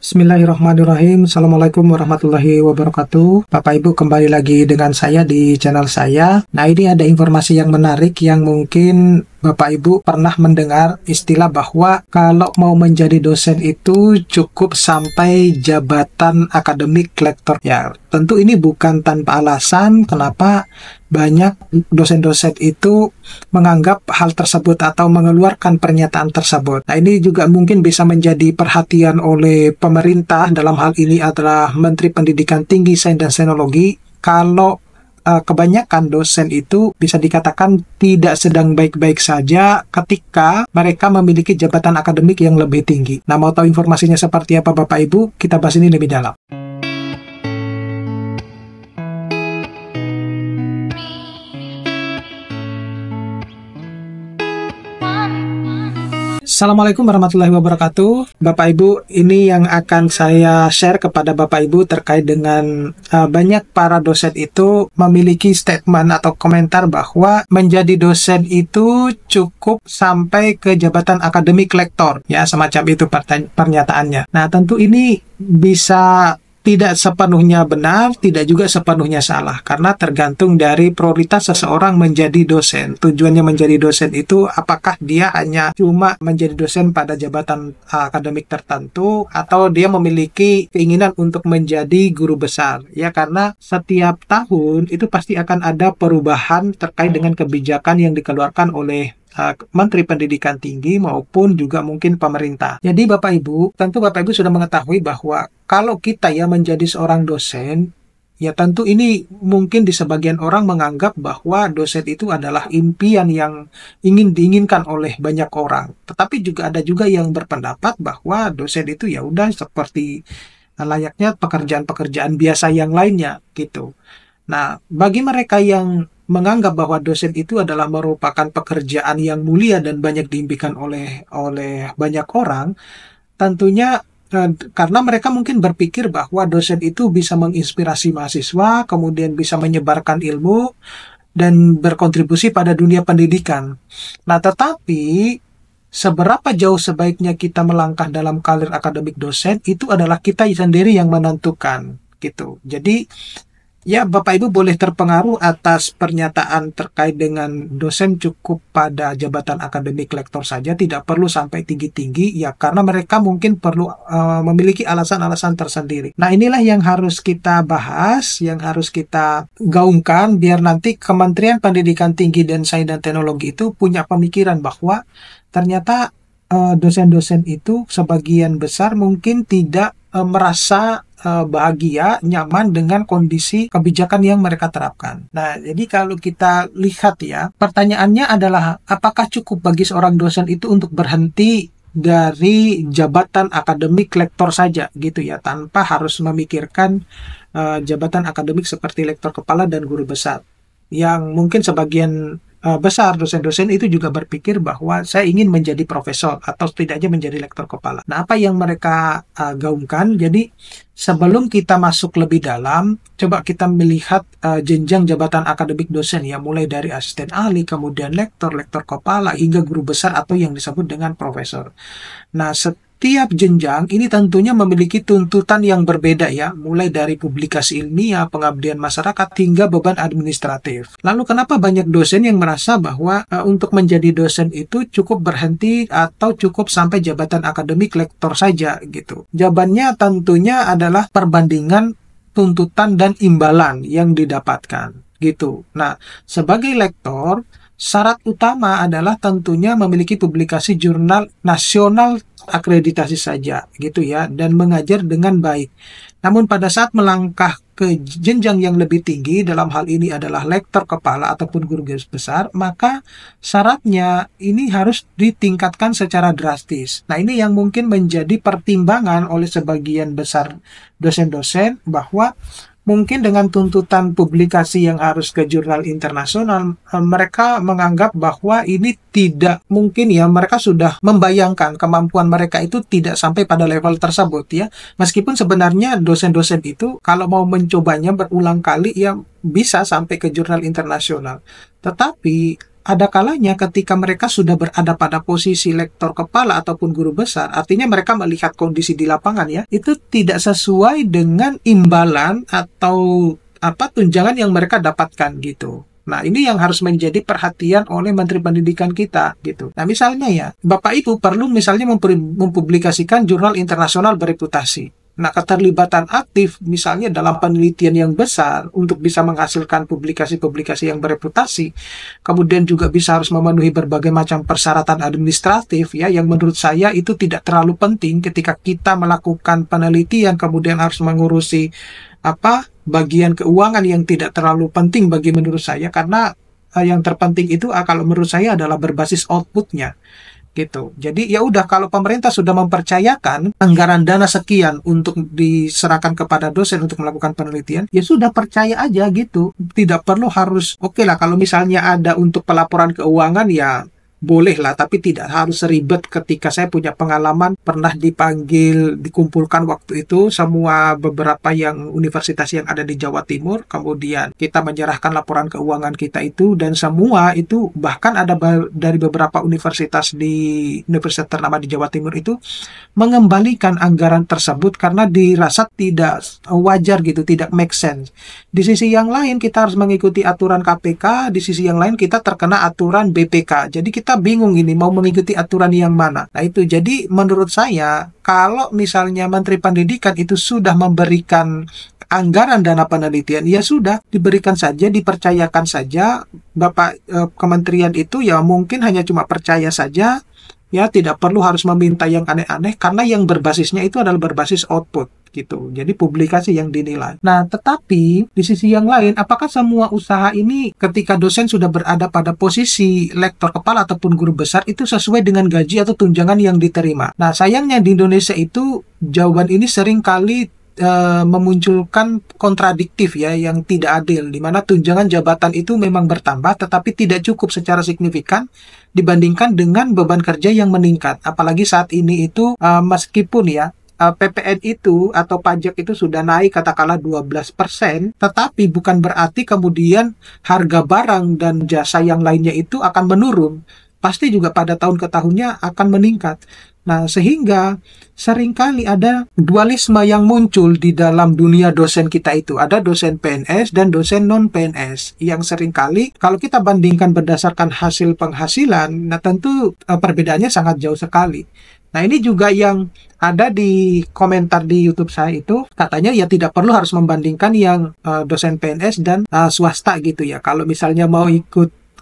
Bismillahirrahmanirrahim. Assalamualaikum warahmatullahi wabarakatuh. Bapak Ibu, kembali lagi dengan saya di channel saya. Nah, ini ada informasi yang menarik yang mungkin Bapak Ibu pernah mendengar istilah bahwa kalau mau menjadi dosen itu cukup sampai jabatan akademik lektor. Ya, tentu ini bukan tanpa alasan kenapa banyak dosen-dosen itu menganggap hal tersebut atau mengeluarkan pernyataan tersebut. Nah, ini juga mungkin bisa menjadi perhatian oleh pemerintah, dalam hal ini adalah Menteri Pendidikan Tinggi, Sains dan Teknologi, kalau kebanyakan dosen itu bisa dikatakan tidak sedang baik-baik saja ketika mereka memiliki jabatan akademik yang lebih tinggi. Nah, mau tahu informasinya seperti apa Bapak Ibu? Kita bahas ini lebih dalam. Assalamualaikum warahmatullahi wabarakatuh. Bapak Ibu, ini yang akan saya share kepada Bapak Ibu terkait dengan banyak para dosen itu memiliki statement atau komentar bahwa menjadi dosen itu cukup sampai ke jabatan akademik lektor. Ya, semacam itu pernyataannya. Nah, tentu ini bisa tidak sepenuhnya benar, tidak juga sepenuhnya salah, karena tergantung dari prioritas seseorang menjadi dosen. Tujuannya menjadi dosen itu apakah dia hanya cuma menjadi dosen pada jabatan akademik tertentu, atau dia memiliki keinginan untuk menjadi guru besar. Ya, karena setiap tahun itu pasti akan ada perubahan terkait dengan kebijakan yang dikeluarkan oleh Menteri Pendidikan Tinggi maupun juga mungkin pemerintah. Jadi Bapak Ibu, tentu Bapak Ibu sudah mengetahui bahwa kalau kita ya menjadi seorang dosen, ya tentu ini mungkin di sebagian orang menganggap bahwa dosen itu adalah impian yang ingin diinginkan oleh banyak orang. Tetapi juga ada juga yang berpendapat bahwa dosen itu ya udah seperti layaknya pekerjaan-pekerjaan biasa yang lainnya gitu. Nah, bagi mereka yang menganggap bahwa dosen itu adalah merupakan pekerjaan yang mulia dan banyak diimpikan oleh banyak orang, tentunya karena mereka mungkin berpikir bahwa dosen itu bisa menginspirasi mahasiswa, kemudian bisa menyebarkan ilmu dan berkontribusi pada dunia pendidikan. Nah, tetapi seberapa jauh sebaiknya kita melangkah dalam karir akademik dosen itu adalah kita sendiri yang menentukan gitu. Jadi ya, Bapak Ibu boleh terpengaruh atas pernyataan terkait dengan dosen cukup pada jabatan akademik lektor saja, tidak perlu sampai tinggi-tinggi, ya karena mereka mungkin perlu memiliki alasan-alasan tersendiri. Nah, inilah yang harus kita bahas, yang harus kita gaungkan, biar nanti Kementerian Pendidikan Tinggi dan Sains dan Teknologi itu punya pemikiran bahwa ternyata dosen-dosen itu sebagian besar mungkin tidak merasa bahagia, nyaman dengan kondisi kebijakan yang mereka terapkan. Nah, jadi kalau kita lihat ya, pertanyaannya adalah apakah cukup bagi seorang dosen itu untuk berhenti dari jabatan akademik lektor saja gitu ya, tanpa harus memikirkan jabatan akademik seperti lektor kepala dan guru besar. Yang mungkin sebagian besar dosen-dosen itu juga berpikir bahwa saya ingin menjadi profesor atau setidaknya menjadi lektor kepala. Nah, apa yang mereka gaungkan? Jadi sebelum kita masuk lebih dalam, coba kita melihat jenjang jabatan akademik dosen ya, mulai dari asisten ahli, kemudian lektor, lektor kepala, hingga guru besar atau yang disebut dengan profesor. Nah, setiap jenjang ini tentunya memiliki tuntutan yang berbeda ya, mulai dari publikasi ilmiah, pengabdian masyarakat, hingga beban administratif. Lalu kenapa banyak dosen yang merasa bahwa untuk menjadi dosen itu cukup berhenti atau cukup sampai jabatan akademik lektor saja gitu? Jawabannya tentunya adalah perbandingan tuntutan dan imbalan yang didapatkan gitu. Nah, sebagai lektor, syarat utama adalah tentunya memiliki publikasi jurnal nasional akreditasi saja gitu ya, dan mengajar dengan baik. Namun pada saat melangkah ke jenjang yang lebih tinggi, dalam hal ini adalah lektor kepala ataupun guru besar, maka syaratnya ini harus ditingkatkan secara drastis. Nah, ini yang mungkin menjadi pertimbangan oleh sebagian besar dosen-dosen bahwa mungkin dengan tuntutan publikasi yang harus ke jurnal internasional, mereka menganggap bahwa ini tidak mungkin ya, mereka sudah membayangkan kemampuan mereka itu tidak sampai pada level tersebut ya. Meskipun sebenarnya dosen-dosen itu kalau mau mencobanya berulang kali ya bisa sampai ke jurnal internasional. Tetapi ada kalanya ketika mereka sudah berada pada posisi lektor kepala ataupun guru besar, artinya mereka melihat kondisi di lapangan ya, itu tidak sesuai dengan imbalan atau tunjangan yang mereka dapatkan gitu. Nah, ini yang harus menjadi perhatian oleh Menteri Pendidikan kita gitu. Nah, misalnya ya, Bapak Ibu perlu misalnya mempublikasikan jurnal internasional bereputasi. Nah, keterlibatan aktif misalnya dalam penelitian yang besar untuk bisa menghasilkan publikasi-publikasi yang bereputasi, kemudian juga bisa harus memenuhi berbagai macam persyaratan administratif ya, yang menurut saya itu tidak terlalu penting ketika kita melakukan penelitian kemudian harus mengurusi bagian keuangan yang tidak terlalu penting bagi menurut saya, karena yang terpenting itu kalau menurut saya adalah berbasis outputnya gitu. Jadi ya udah, kalau pemerintah sudah mempercayakan anggaran dana sekian untuk diserahkan kepada dosen untuk melakukan penelitian, ya sudah, percaya aja gitu. Tidak perlu harus, oke lah kalau misalnya ada untuk pelaporan keuangan ya boleh lah, tapi tidak harus ribet. Ketika saya punya pengalaman pernah dikumpulkan waktu itu semua beberapa yang universitas yang ada di Jawa Timur, kemudian kita menyerahkan laporan keuangan kita itu, dan semua itu bahkan ada dari beberapa universitas ternama di Jawa Timur itu mengembalikan anggaran tersebut karena dirasa tidak wajar gitu, tidak make sense. Di sisi yang lain kita harus mengikuti aturan KPK, di sisi yang lain kita terkena aturan BPK. Jadi kita bingung ini mau mengikuti aturan yang mana. Nah itu, jadi menurut saya kalau misalnya Menteri Pendidikan itu sudah memberikan anggaran dana penelitian, ya sudah, diberikan saja, dipercayakan saja. Bapak kementerian itu ya mungkin hanya cuma percaya saja, ya tidak perlu harus meminta yang aneh-aneh, karena yang berbasisnya itu adalah berbasis output gitu. Jadi publikasi yang dinilai. Nah, tetapi di sisi yang lain, apakah semua usaha ini ketika dosen sudah berada pada posisi lektor kepala ataupun guru besar itu sesuai dengan gaji atau tunjangan yang diterima? Nah, sayangnya di Indonesia itu jawaban ini sering kali memunculkan kontradiktif ya, yang tidak adil, di mana tunjangan jabatan itu memang bertambah tetapi tidak cukup secara signifikan dibandingkan dengan beban kerja yang meningkat. Apalagi saat ini itu meskipun ya PPN itu atau pajak itu sudah naik katakanlah 12%, tetapi bukan berarti kemudian harga barang dan jasa yang lainnya itu akan menurun. Pasti juga pada tahun ke tahunnya akan meningkat. Nah, sehingga seringkali ada dualisme yang muncul di dalam dunia dosen kita itu. Ada dosen PNS dan dosen non-PNS, yang seringkali kalau kita bandingkan berdasarkan hasil penghasilan, nah tentu perbedaannya sangat jauh sekali. Nah, ini juga yang ada di komentar di YouTube saya itu, katanya ya tidak perlu harus membandingkan yang dosen PNS dan swasta gitu ya. Kalau misalnya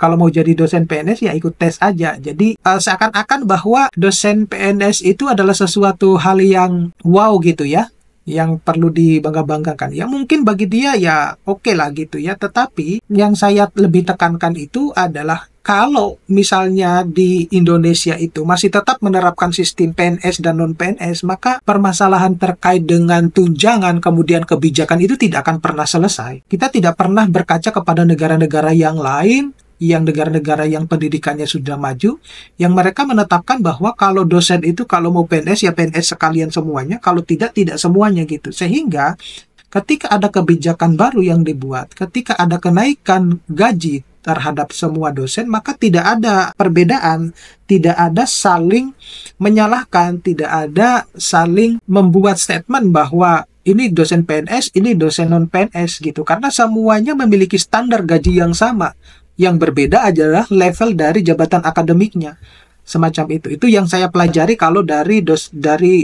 kalau mau jadi dosen PNS ya ikut tes aja. Jadi seakan-akan bahwa dosen PNS itu adalah sesuatu hal yang wow gitu ya, yang perlu dibangga-banggakan. Ya mungkin bagi dia ya oke lah gitu ya. Tetapi yang saya lebih tekankan itu adalah kalau misalnya di Indonesia itu masih tetap menerapkan sistem PNS dan non-PNS, maka permasalahan terkait dengan tunjangan kemudian kebijakan itu tidak akan pernah selesai. Kita tidak pernah berkaca kepada negara-negara yang lain, yang negara-negara yang pendidikannya sudah maju, yang mereka menetapkan bahwa kalau dosen itu kalau mau PNS ya PNS sekalian semuanya, kalau tidak semuanya gitu. Sehingga ketika ada kebijakan baru yang dibuat, ketika ada kenaikan gaji terhadap semua dosen, maka tidak ada perbedaan, tidak ada saling menyalahkan, tidak ada saling membuat statement bahwa ini dosen PNS, ini dosen non-PNS gitu, karena semuanya memiliki standar gaji yang sama. Yang berbeda adalah level dari jabatan akademiknya. Semacam itu. Itu yang saya pelajari kalau dari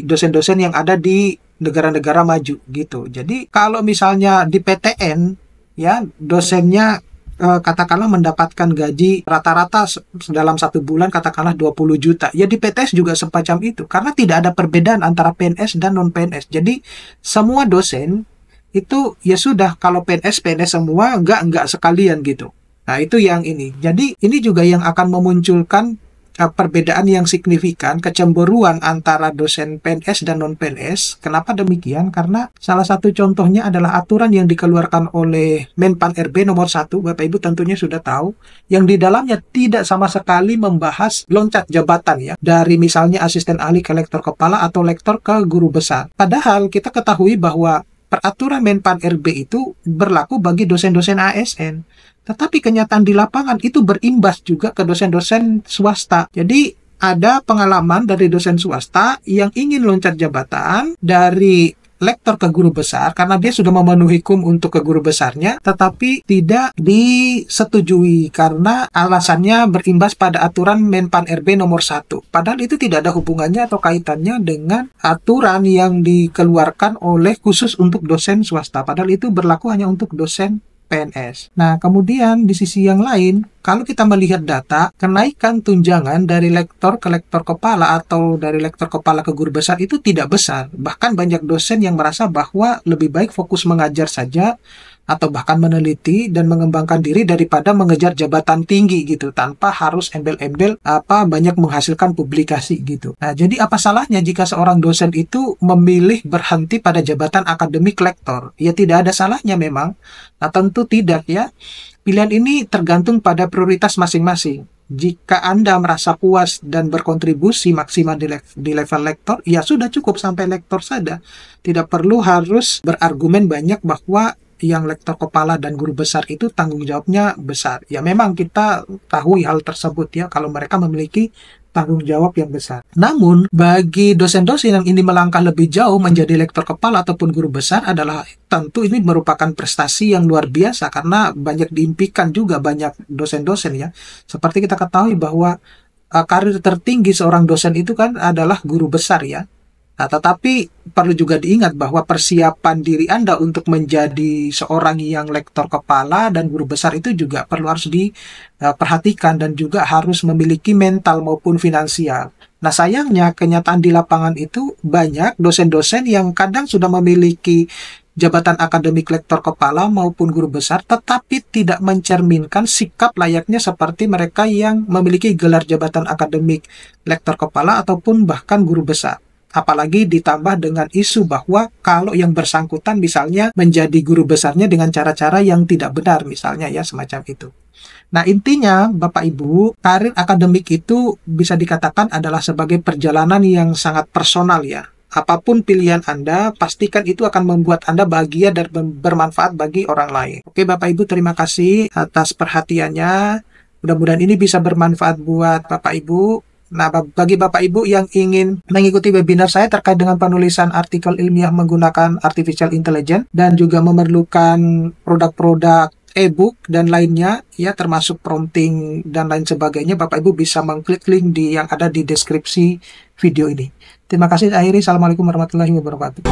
dosen-dosen yang ada di negara-negara maju gitu. Jadi kalau misalnya di PTN ya dosennya katakanlah mendapatkan gaji rata-rata dalam satu bulan katakanlah 20 juta. Ya di PTS juga semacam itu. Karena tidak ada perbedaan antara PNS dan non-PNS. Jadi semua dosen itu ya sudah, kalau PNS semua, enggak sekalian gitu. Nah, itu yang ini. Jadi, ini juga yang akan memunculkan perbedaan yang signifikan, kecemburuan antara dosen PNS dan non-PNS. Kenapa demikian? Karena salah satu contohnya adalah aturan yang dikeluarkan oleh Menpan RB nomor 1, Bapak Ibu tentunya sudah tahu, yang di dalamnya tidak sama sekali membahas loncat jabatan ya, dari misalnya asisten ahli ke lektor kepala atau lektor ke guru besar. Padahal kita ketahui bahwa peraturan Menpan RB itu berlaku bagi dosen-dosen ASN. Tetapi kenyataan di lapangan itu berimbas juga ke dosen-dosen swasta. Jadi ada pengalaman dari dosen swasta yang ingin loncat jabatan dari lektor ke guru besar karena dia sudah memenuhi KUM untuk ke guru besarnya, tetapi tidak disetujui karena alasannya berimbas pada aturan Menpan RB nomor 1. Padahal itu tidak ada hubungannya atau kaitannya dengan aturan yang dikeluarkan oleh khusus untuk dosen swasta. Padahal itu berlaku hanya untuk dosen PNS. Nah, kemudian di sisi yang lain, kalau kita melihat data, kenaikan tunjangan dari lektor ke lektor kepala atau dari lektor kepala ke guru besar itu tidak besar. Bahkan banyak dosen yang merasa bahwa lebih baik fokus mengajar saja atau bahkan meneliti dan mengembangkan diri daripada mengejar jabatan tinggi gitu tanpa harus embel-embel banyak menghasilkan publikasi gitu. Nah, jadi apa salahnya jika seorang dosen itu memilih berhenti pada jabatan akademik lektor? Ya tidak ada salahnya memang. Nah, tentu tidak ya. Pilihan ini tergantung pada prioritas masing-masing. Jika Anda merasa puas dan berkontribusi maksimal di level lektor, ya sudah cukup sampai lektor saja. Tidak perlu harus berargumen banyak bahwa yang lektor kepala dan guru besar itu tanggung jawabnya besar. Ya memang kita tahu hal tersebut ya kalau mereka memiliki tanggung jawab yang besar. Namun bagi dosen-dosen yang ingin melangkah lebih jauh menjadi lektor kepala ataupun guru besar adalah tentu ini merupakan prestasi yang luar biasa karena banyak diimpikan juga banyak dosen-dosen ya. Seperti kita ketahui bahwa karir tertinggi seorang dosen itu kan adalah guru besar ya. Nah, tetapi perlu juga diingat bahwa persiapan diri Anda untuk menjadi seorang yang lektor kepala dan guru besar itu juga harus diperhatikan dan juga harus memiliki mental maupun finansial. Nah, sayangnya kenyataan di lapangan itu banyak dosen-dosen yang kadang sudah memiliki jabatan akademik lektor kepala maupun guru besar, tetapi tidak mencerminkan sikap layaknya seperti mereka yang memiliki gelar jabatan akademik lektor kepala ataupun bahkan guru besar. Apalagi ditambah dengan isu bahwa kalau yang bersangkutan misalnya menjadi guru besarnya dengan cara-cara yang tidak benar misalnya ya semacam itu. Nah intinya Bapak Ibu, karir akademik itu bisa dikatakan adalah sebagai perjalanan yang sangat personal ya. Apapun pilihan Anda, pastikan itu akan membuat Anda bahagia dan bermanfaat bagi orang lain. Oke Bapak Ibu, terima kasih atas perhatiannya. Mudah-mudahan ini bisa bermanfaat buat Bapak Ibu. Nah, bagi Bapak Ibu yang ingin mengikuti webinar saya terkait dengan penulisan artikel ilmiah menggunakan Artificial Intelligence dan juga memerlukan produk-produk e-book dan lainnya, ya termasuk prompting dan lain sebagainya, Bapak Ibu bisa mengklik link yang ada di deskripsi video ini. Terima kasih, akhiri. Assalamualaikum warahmatullahi wabarakatuh.